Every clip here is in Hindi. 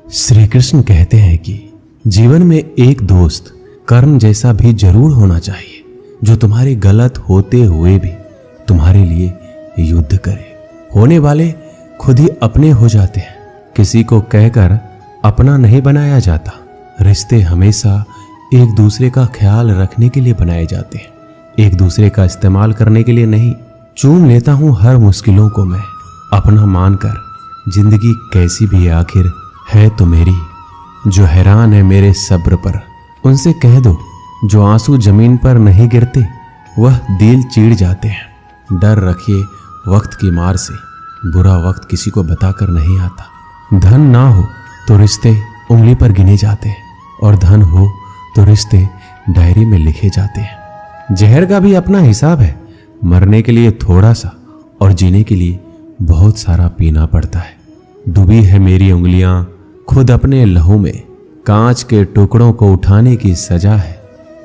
श्री कृष्ण कहते हैं कि जीवन में एक दोस्त कर्ण जैसा भी जरूर होना चाहिए, जो तुम्हारे गलत होते हुए भी तुम्हारे लिए युद्ध करे। होने वाले खुद ही अपने हो जाते हैं, किसी को कहकर अपना नहीं बनाया जाता। रिश्ते हमेशा एक दूसरे का ख्याल रखने के लिए बनाए जाते हैं, एक दूसरे का इस्तेमाल करने के लिए नहीं। चूम लेता हूं हर मुश्किलों को मैं अपना मानकर, जिंदगी कैसी भी आखिर है तो मेरी। जो हैरान है मेरे सब्र पर, उनसे कह दो जो आंसू जमीन पर नहीं गिरते वह दिल चीड़ जाते हैं। डर रखिए वक्त की मार से, बुरा वक्त किसी को बताकर नहीं आता। धन ना हो तो रिश्ते उंगली पर गिने जाते हैं, और धन हो तो रिश्ते डायरी में लिखे जाते हैं। जहर का भी अपना हिसाब है, मरने के लिए थोड़ा सा और जीने के लिए बहुत सारा पीना पड़ता है। डूबी है मेरी उंगलियां खुद अपने लहू में, कांच के टुकड़ों को उठाने की सजा है।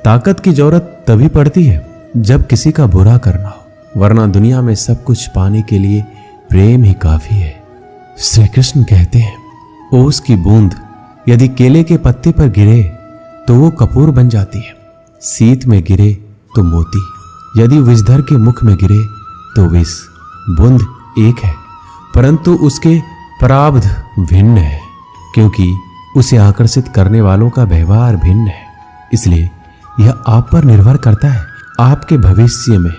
ताकत की जरूरत तभी पड़ती है जब किसी का बुरा करना हो, वरना दुनिया में सब कुछ पाने के लिए प्रेम ही काफी है। श्री कृष्ण कहते हैं ओस की बूंद यदि केले के पत्ते पर गिरे तो वो कपूर बन जाती है, सीत में गिरे तो मोती, यदि विषधर के मुख में गिरे तो विष। बूंद एक है परंतु उसके प्रारब्ध भिन्न है, क्योंकि उसे आकर्षित करने वालों का व्यवहार भिन्न है। इसलिए यह आप पर निर्भर करता है, आपके भविष्य में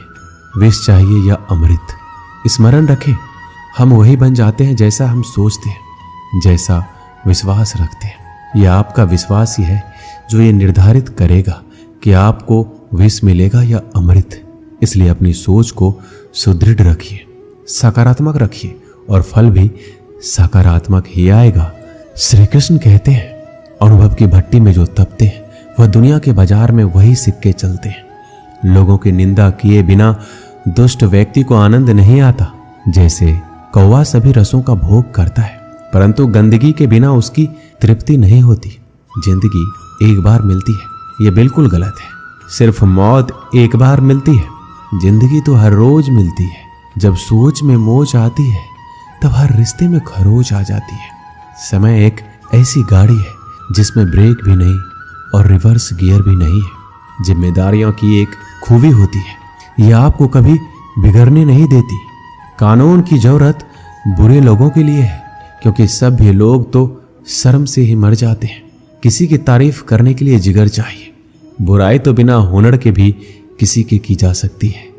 विष चाहिए या अमृत। स्मरण रखें, हम वही बन जाते हैं जैसा हम सोचते हैं, जैसा विश्वास रखते हैं। यह आपका विश्वास ही है जो ये निर्धारित करेगा कि आपको विष मिलेगा या अमृत। इसलिए अपनी सोच को सुदृढ़ रखिए, सकारात्मक रखिए, और फल भी सकारात्मक ही आएगा। श्री कृष्ण कहते हैं अनुभव की भट्टी में जो तपते हैं वह दुनिया के बाजार में वही सिक्के चलते हैं। लोगों की निंदा किए बिना दुष्ट व्यक्ति को आनंद नहीं आता। जैसे कौवा सभी रसों का भोग करता है, परंतु गंदगी के बिना उसकी तृप्ति नहीं होती। जिंदगी एक बार मिलती है, यह बिल्कुल गलत है। सिर्फ मौत एक बार मिलती है, जिंदगी तो हर रोज मिलती है। जब सोच में मोच आती है तब हर रिश्ते में खरोच आ जाती है। समय एक ऐसी गाड़ी है जिसमें ब्रेक भी नहीं और रिवर्स गियर भी नहीं है। जिम्मेदारियों की एक खूबी होती है, यह आपको कभी बिगड़ने नहीं देती। कानून की जरूरत बुरे लोगों के लिए है, क्योंकि सभ्य लोग तो शर्म से ही मर जाते हैं। किसी की तारीफ करने के लिए जिगर चाहिए। बुराई तो बिना हुनर के भी किसी की जा सकती है।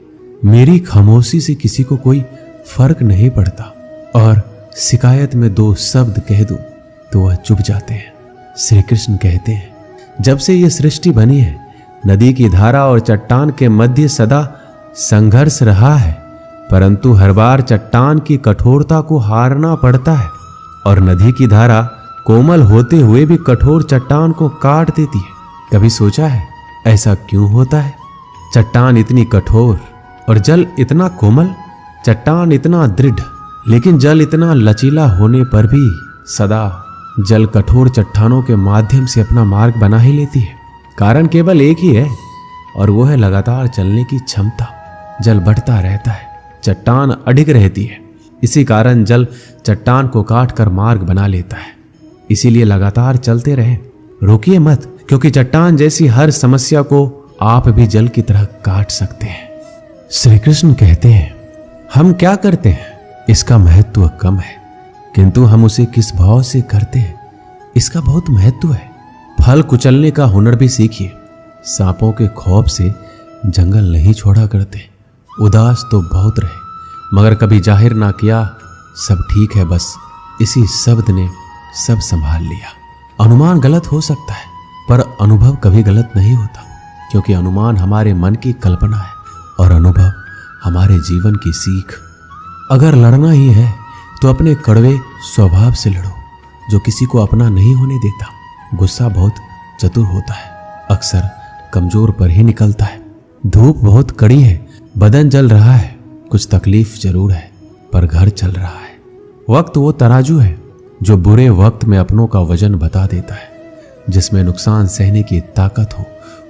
मेरी खामोशी से किसी को कोई फर्क नहीं पड़ता, और शिकायत में दो शब्द कह दूं तो वह चुप जाते हैं। श्री कृष्ण कहते हैं जब से यह सृष्टि बनी है, नदी की धारा और चट्टान के मध्य सदा संघर्ष रहा है, परंतु हर बार चट्टान की कठोरता को हारना पड़ता है, और नदी की धारा कोमल होते हुए भी कठोर चट्टान को काट देती है। कभी सोचा है ऐसा क्यों होता है? चट्टान इतनी कठोर और जल इतना कोमल, चट्टान इतना दृढ़ लेकिन जल इतना लचीला होने पर भी सदा जल कठोर चट्टानों के माध्यम से अपना मार्ग बना ही लेती है। कारण केवल एक ही है, और वो है लगातार चलने की क्षमता। जल बढ़ता रहता है, चट्टान अडिग रहती है। इसी कारण जल चट्टान को काट कर मार्ग बना लेता है। इसीलिए लगातार चलते रहें, रुकिए मत, क्योंकि चट्टान जैसी हर समस्या को आप भी जल की तरह काट सकते हैं। श्री कृष्ण कहते हैं हम क्या करते हैं इसका महत्व कम है, किंतु हम उसे किस भाव से करते हैं इसका बहुत महत्व है। फल कुचलने का हुनर भी सीखिए। सांपों के खौफ से जंगल नहीं छोड़ा करते। उदास तो बहुत रहे मगर कभी जाहिर ना किया सब ठीक है, बस इसी शब्द ने सब संभाल लिया। अनुमान गलत हो सकता है, पर अनुभव कभी गलत नहीं होता, क्योंकि अनुमान हमारे मन की कल्पना है और अनुभव हमारे जीवन की सीख। अगर लड़ना ही है तो अपने कड़वे स्वभाव से लड़ो, जो किसी को अपना नहीं होने देता। गुस्सा बहुत चतुर होता है, अक्सर कमजोर पर ही निकलता है। धूप बहुत कड़ी है, बदन जल रहा है, कुछ तकलीफ जरूर है, पर घर चल रहा है। वक्त वो तराजू है जो बुरे वक्त में अपनों का वजन बता देता है। जिसमें नुकसान सहने की ताकत हो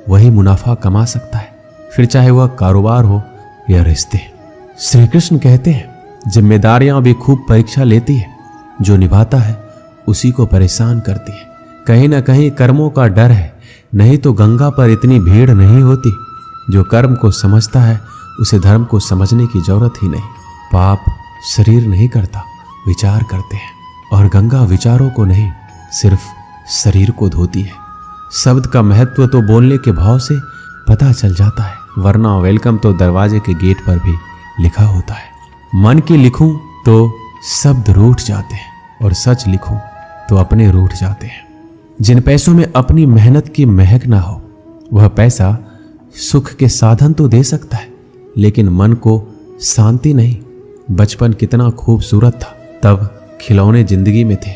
वही मुनाफा कमा सकता है, फिर चाहे वह कारोबार हो या रिश्ते। श्री कृष्ण कहते हैं जिम्मेदारियां भी खूब परीक्षा लेती है, जो निभाता है उसी को परेशान करती है। कहीं ना कहीं कर्मों का डर है, नहीं तो गंगा पर इतनी भीड़ नहीं होती। जो कर्म को समझता है उसे धर्म को समझने की जरूरत ही नहीं। पाप शरीर नहीं करता, विचार करते हैं, और गंगा विचारों को नहीं, सिर्फ शरीर को धोती है। शब्द का महत्व तो बोलने के भाव से पता चल जाता है, वरना वेलकम तो दरवाजे के गेट पर भी लिखा होता है। मन की लिखूं तो शब्द रूठ जाते हैं, और सच लिखूं तो अपने रूठ जाते हैं। जिन पैसों में अपनी मेहनत की महक ना हो, वह पैसा सुख के साधन तो दे सकता है, लेकिन मन को शांति नहीं। बचपन कितना खूबसूरत था, तब खिलौने जिंदगी में थे,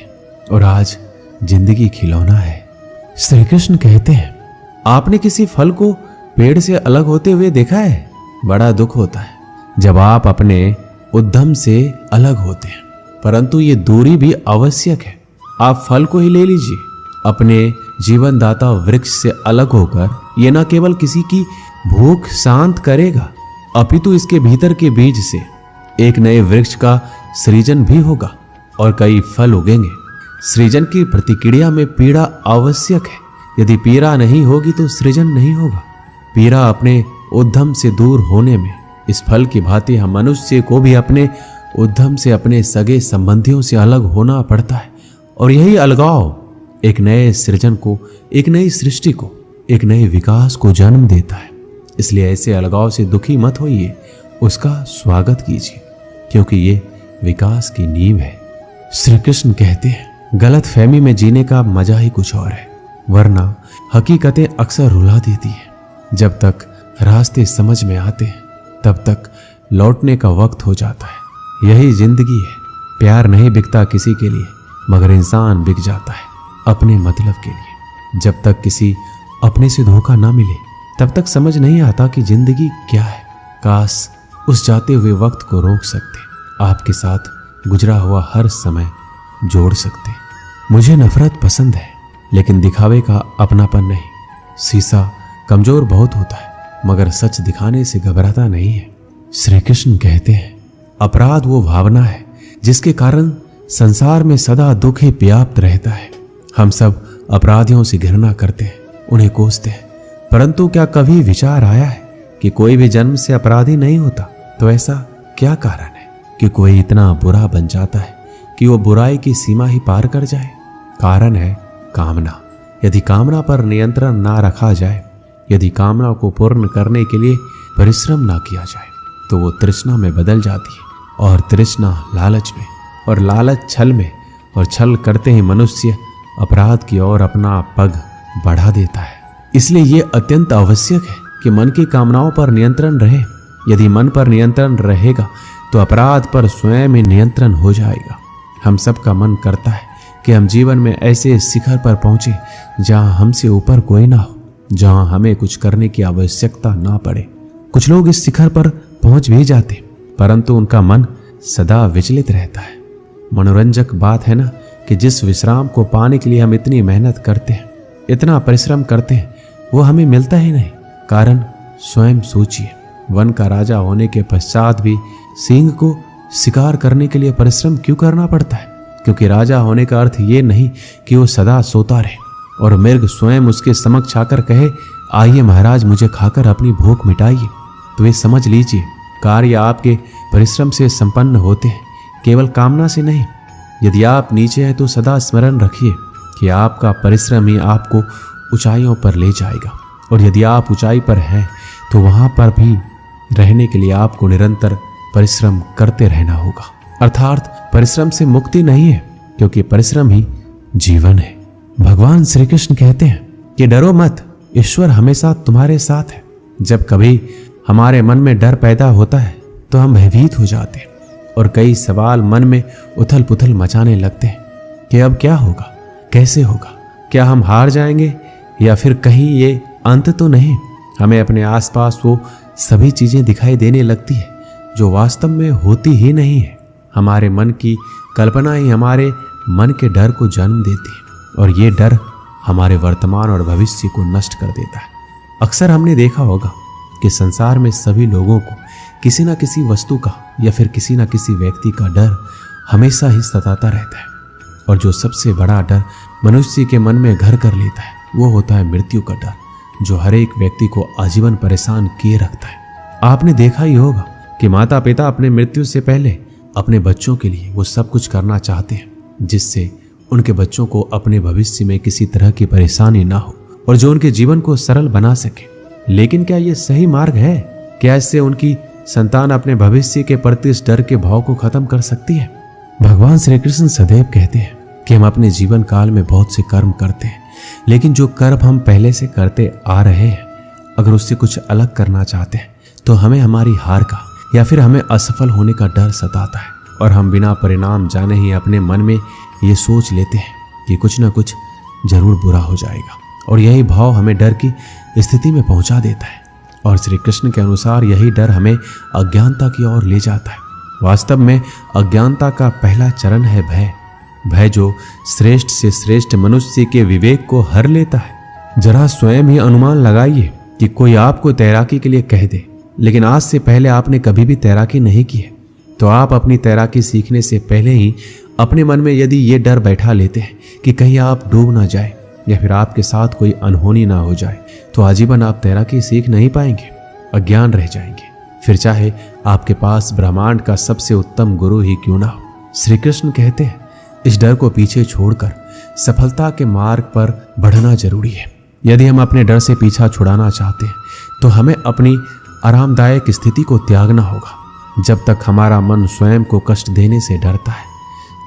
और आज जिंदगी खिलौना है। श्री कृष्ण कहते हैं, आपने किसी फल को पेड़ से अलग होते हुए देखा है? बड़ा दुख होता है जब आप अपने उद्यम से अलग होते हैं, परंतु ये दूरी भी आवश्यक है। आप फल को ही ले लीजिए। अपने जीवनदाता वृक्ष से अलग होकर ये न केवल किसी की भूख शांत करेगा, अपितु इसके भीतर के बीज से एक नए वृक्ष का सृजन भी होगा और कई फल उगेंगे। सृजन की प्रतिक्रिया में पीड़ा आवश्यक है। यदि पीड़ा नहीं होगी तो सृजन नहीं होगा। पीड़ा अपने उद्यम से दूर होने में, इस फल की भांति हम मनुष्य को भी अपने उद्यम से, अपने सगे संबंधियों से अलग होना पड़ता है। और यही अलगाव एक नए सृजन को, एक नई सृष्टि को, एक नए विकास को जन्म देता है। इसलिए ऐसे अलगाव से दुखी मत होइए, उसका स्वागत कीजिए, क्योंकि ये विकास की नींव है। श्री कृष्ण कहते हैं, गलत फहमी में जीने का मजा ही कुछ और है, वरना हकीकतें अक्सर रुला देती है। जब तक रास्ते समझ में आते हैं, तब तक लौटने का वक्त हो जाता है। यही जिंदगी है। प्यार नहीं बिकता किसी के लिए, मगर इंसान बिक जाता है अपने मतलब के लिए। जब तक किसी अपने से धोखा ना मिले, तब तक समझ नहीं आता कि जिंदगी क्या है। काश उस जाते हुए वक्त को रोक सकते, आपके साथ गुजरा हुआ हर समय जोड़ सकते। मुझे नफरत पसंद है, लेकिन दिखावे का अपनापन नहीं। शीशा कमजोर बहुत होता है, मगर सच दिखाने से घबराता नहीं है। श्री कृष्ण कहते हैं, अपराध वो भावना है जिसके कारण संसार में सदा दुख ही व्याप्त रहता है। हम सब अपराधियों से घृणा करते हैं, उन्हें कोसते हैं, परंतु क्या कभी विचार आया है कि कोई भी जन्म से अपराधी नहीं होता? तो ऐसा क्या कारण है कि कोई इतना बुरा बन जाता है कि वो बुराई की सीमा ही पार कर जाए? कारण है कामना। यदि कामना पर नियंत्रण ना रखा जाए, यदि कामना को पूर्ण करने के लिए परिश्रम ना किया जाए, तो वो तृष्णा में बदल जाती है, और तृष्णा लालच में, और लालच छल में, और छल करते ही मनुष्य अपराध की ओर अपना पग बढ़ा देता है। इसलिए ये अत्यंत आवश्यक है कि मन की कामनाओं पर नियंत्रण रहे। यदि मन पर नियंत्रण रहेगा तो अपराध पर स्वयं ही नियंत्रण हो जाएगा। हम सबका मन करता है कि हम जीवन में ऐसे शिखर पर पहुंचे जहां हमसे ऊपर कोई ना हो, जहां हमें कुछ करने की आवश्यकता ना पड़े। कुछ लोग इस शिखर पर पहुंच भी जाते, परंतु उनका मन सदा विचलित रहता है। मनोरंजक बात है ना कि जिस विश्राम को पाने के लिए हम इतनी मेहनत करते हैं, इतना परिश्रम करते हैं, वो हमें मिलता ही नहीं। कारण स्वयं सोचिए, वन का राजा होने के पश्चात भी सिंह को शिकार करने के लिए परिश्रम क्यों करना पड़ता है? क्योंकि राजा होने का अर्थ ये नहीं कि वो सदा सोता रहे और मृग स्वयं उसके समक्ष आकर कहे, आइए महाराज, मुझे खाकर अपनी भूख मिटाइए। तो ये समझ लीजिए, कार्य आपके परिश्रम से संपन्न होते हैं, केवल कामना से नहीं। यदि आप नीचे हैं तो सदा स्मरण रखिए कि आपका परिश्रम ही आपको ऊंचाइयों पर ले जाएगा, और यदि आप ऊंचाई पर हैं तो वहां पर भी रहने के लिए आपको निरंतर परिश्रम करते रहना होगा। अर्थात परिश्रम से मुक्ति नहीं है, क्योंकि परिश्रम ही जीवन है। भगवान श्री कृष्ण कहते हैं कि डरो मत, ईश्वर हमेशा तुम्हारे साथ है। जब कभी हमारे मन में डर पैदा होता है तो हम भयभीत हो जाते हैं और कई सवाल मन में उथल पुथल मचाने लगते हैं कि अब क्या होगा, कैसे होगा, क्या हम हार जाएंगे या फिर कहीं ये अंत तो नहीं। हमें अपने आसपास वो सभी चीजें दिखाई देने लगती है जो वास्तव में होती ही नहीं है। हमारे मन की कल्पना ही हमारे मन के डर को जन्म देती है, और ये डर हमारे वर्तमान और भविष्य को नष्ट कर देता है। अक्सर हमने देखा होगा कि संसार में सभी लोगों को किसी न किसी वस्तु का या फिर किसी न किसी व्यक्ति का डर हमेशा ही सताता रहता है। और जो सबसे बड़ा डर मनुष्य के मन में घर कर लेता है वो होता है मृत्यु का डर, जो हर एक व्यक्ति को आजीवन परेशान किए रखता है। आपने देखा ही होगा कि माता पिता अपने मृत्यु से पहले अपने बच्चों के लिए वो सब कुछ करना चाहते हैं जिससे उनके बच्चों को अपने भविष्य में किसी तरह की परेशानी ना हो और जो उनके जीवन को सरल बना सके। लेकिन क्या ये सही मार्ग है? क्या इससे उनकी संतान अपने भविष्य के प्रति इस डर के भाव को खत्म कर सकती है? भगवान श्री कृष्ण सदैव कहते हैं कि हम अपने जीवन काल में बहुत से कर्म करते हैं, लेकिन जो कर्म हम पहले से करते आ रहे हैं अगर उससे कुछ अलग करना चाहते हैं तो हमें हमारी हार का या फिर हमें असफल होने का डर सताता है और हम बिना परिणाम जाने ही अपने मन में ये सोच लेते हैं कि कुछ ना कुछ जरूर बुरा हो जाएगा और यही भाव हमें डर की स्थिति में पहुंचा देता है। और श्री कृष्ण के अनुसार यही डर हमें अज्ञानता की ओर ले जाता है। वास्तव में अज्ञानता का पहला चरण है भय, भय जो श्रेष्ठ से श्रेष्ठ मनुष्य के विवेक को हर लेता है। जरा स्वयं ही अनुमान लगाइए कि कोई आपको तैराकी के लिए कह दे, लेकिन आज से पहले आपने कभी भी तैराकी नहीं की है, तो आप अपनी तैराकी सीखने से पहले ही अपने मन में यदि ये डर बैठा लेते हैं कि कहीं आप डूब ना जाए या फिर आपके साथ कोई अनहोनी ना हो जाए, तो आजीवन आप तैराकी सीख नहीं पाएंगे, अज्ञान रह जाएंगे, फिर चाहे आपके पास ब्रह्मांड का सबसे उत्तम गुरु ही क्यों ना हो। श्री कृष्ण कहते हैं इस डर को पीछे छोड़कर सफलता के मार्ग पर बढ़ना जरूरी है। यदि हम अपने डर से पीछा छुड़ाना चाहते हैं तो हमें अपनी आरामदायक स्थिति को त्यागना होगा। जब तक हमारा मन स्वयं को कष्ट देने से डरता है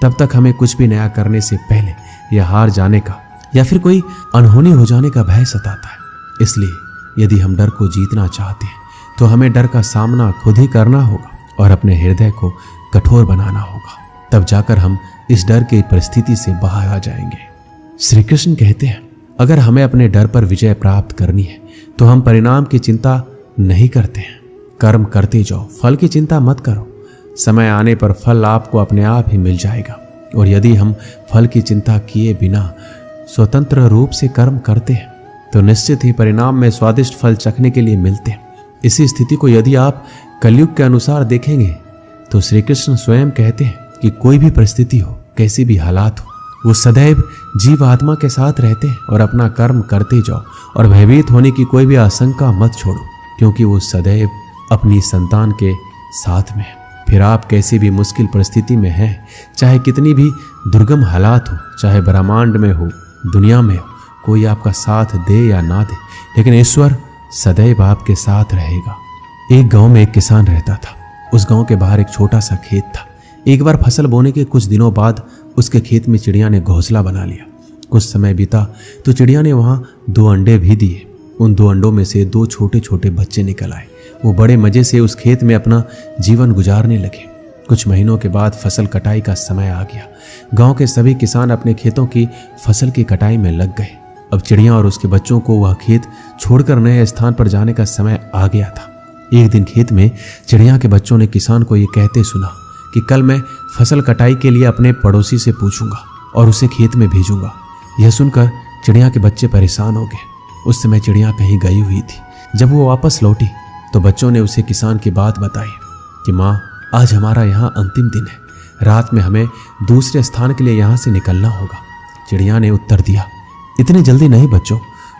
तब तक हमें कुछ भी नया करने से पहले यह हार जाने का या फिर कोई अनहोनी हो जाने का भय सताता है। इसलिए यदि हम डर को जीतना चाहते हैं तो हमें डर का सामना खुद ही करना होगा और अपने हृदय को कठोर बनाना होगा, तब जाकर हम इस डर की परिस्थिति से बाहर आ जाएंगे। श्री कृष्ण कहते हैं अगर हमें अपने डर पर विजय प्राप्त करनी है तो हम परिणाम की चिंता नहीं करते हैं, कर्म करते जाओ, फल की चिंता मत करो। समय आने पर फल आपको अपने आप ही मिल जाएगा। और यदि हम फल की चिंता किए बिना स्वतंत्र रूप से कर्म करते हैं तो निश्चित ही परिणाम में स्वादिष्ट फल चखने के लिए मिलते हैं। इसी स्थिति को यदि आप कलयुग के अनुसार देखेंगे तो श्री कृष्ण स्वयं कहते हैं कि कोई भी परिस्थिति हो, कैसी भी हालात हो, वो सदैव जीव आत्मा के साथ रहते हैं और अपना कर्म करते जाओ और भयभीत होने की कोई भी आशंका मत छोड़ो, क्योंकि वो सदैव अपनी संतान के साथ में है। फिर आप कैसी भी मुश्किल परिस्थिति में हैं, चाहे कितनी भी दुर्गम हालात हो, चाहे ब्रह्मांड में हो, दुनिया में हो, कोई आपका साथ दे या ना दे, लेकिन ईश्वर सदैव आपके साथ रहेगा। एक गांव में एक किसान रहता था। उस गांव के बाहर एक छोटा सा खेत था। एक बार फसल बोने के कुछ दिनों बाद उसके खेत में चिड़िया ने घोंसला बना लिया। कुछ समय बीता तो चिड़िया ने वहां 2 अंडे भी दिए। उन 2 अंडों में से 2 छोटे छोटे बच्चे निकल आए। वो बड़े मजे से उस खेत में अपना जीवन गुजारने लगे। कुछ महीनों के बाद फसल कटाई का समय आ गया। गांव के सभी किसान अपने खेतों की फसल की कटाई में लग गए। अब चिड़िया और उसके बच्चों को वह खेत छोड़कर नए स्थान पर जाने का समय आ गया था। एक दिन खेत में चिड़िया के बच्चों ने किसान को ये कहते सुना कि कल मैं फसल कटाई के लिए अपने पड़ोसी से पूछूंगा और उसे खेत में भेजूंगा। यह सुनकर चिड़िया के बच्चे परेशान हो गए। उस समय चिड़िया कहीं गई हुई थी। जब वो वापस लौटी तो बच्चों ने उसे किसान की बात बताई कि माँ, आज हमारा यहाँ अंतिम दिन है, रात में हमें दूसरे स्थान के लिए यहाँ से निकलना होगा। चिड़िया ने उत्तर दिया, इतनी जल्दी नहीं बच्चों,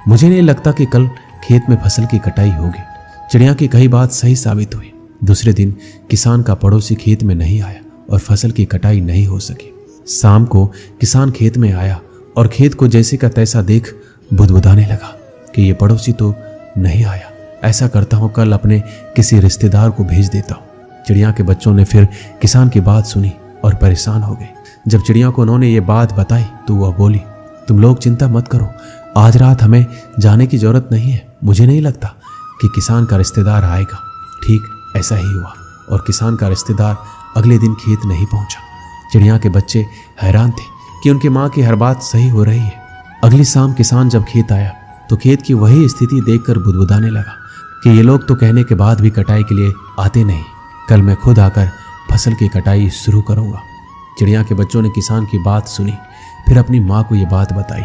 मुझे नहीं लगता कि कल खेत में फसल की कटाई होगी। चिड़िया की कही बात सही साबित हुई। दूसरे दिन किसान का पड़ोसी खेत में नहीं आया और फसल की कटाई नहीं हो सकी। शाम को किसान खेत में आया और खेत को जैसे का तैसा देख बुदबुदाने लगा कि ये पड़ोसी तो नहीं आया। ऐसा करता हूँ कल अपने किसी रिश्तेदार को भेज देता हूँ। चिड़िया के बच्चों ने फिर किसान की बात सुनी और परेशान हो गए। जब चिड़िया को उन्होंने ये बात बताई तो वह बोली, तुम लोग चिंता मत करो, आज रात हमें जाने की जरूरत नहीं है। मुझे नहीं लगता कि किसान का रिश्तेदार आएगा। ठीक ऐसा ही हुआ और किसान का रिश्तेदार अगले दिन खेत नहीं पहुंचा। चिड़िया के बच्चे हैरान थे कि उनकी माँ की हर बात सही हो रही है। अगली शाम किसान जब खेत आया तो खेत की वही स्थिति देखकर बुदबुदाने लगा कि ये लोग तो कहने के बाद भी कटाई के लिए आते नहीं। कल मैं खुद आकर फसल की कटाई शुरू करूंगा। चिड़िया के बच्चों ने किसान की बात सुनी, फिर अपनी माँ को ये बात बताई।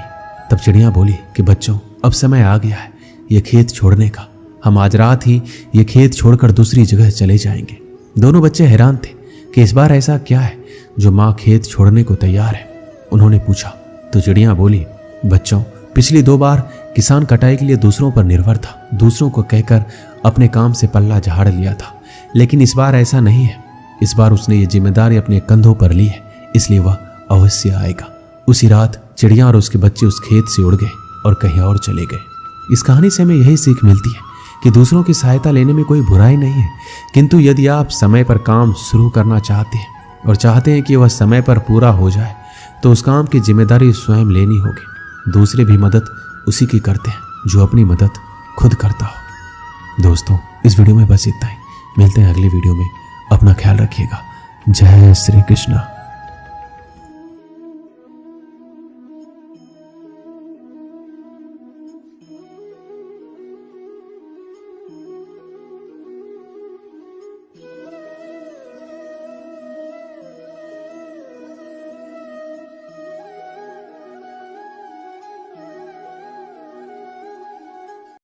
तब चिड़िया बोली कि बच्चों, अब समय आ गया है ये खेत छोड़ने का। हम आज रात ही ये खेत छोड़कर दूसरी जगह चले जाएंगे। दोनों बच्चे हैरान थे कि इस बार ऐसा क्या है जो माँ खेत छोड़ने को तैयार है। उन्होंने पूछा तो चिड़िया बोली, बच्चों, पिछली 2 बार किसान कटाई के लिए दूसरों पर निर्भर था, दूसरों को कहकर अपने काम से पल्ला झाड़ लिया था, लेकिन इस बार ऐसा नहीं है। इस बार उसने ये जिम्मेदारी अपने कंधों पर ली है, इसलिए वह अवश्य आएगा। उसी रात चिड़िया और उसके बच्चे उस खेत से उड़ गए और कहीं और चले गए। इस कहानी से हमें यही सीख मिलती है कि दूसरों की सहायता लेने में कोई बुराई नहीं है, किंतु यदि आप समय पर काम शुरू करना चाहते हैं और चाहते हैं कि वह समय पर पूरा हो जाए, तो उस काम की जिम्मेदारी स्वयं लेनी होगी। दूसरे भी मदद उसी की करते हैं जो अपनी मदद खुद करता हो। दोस्तों, इस वीडियो में बस इतना ही। मिलते हैं अगली वीडियो में। अपना ख्याल रखिएगा। जय श्री कृष्ण।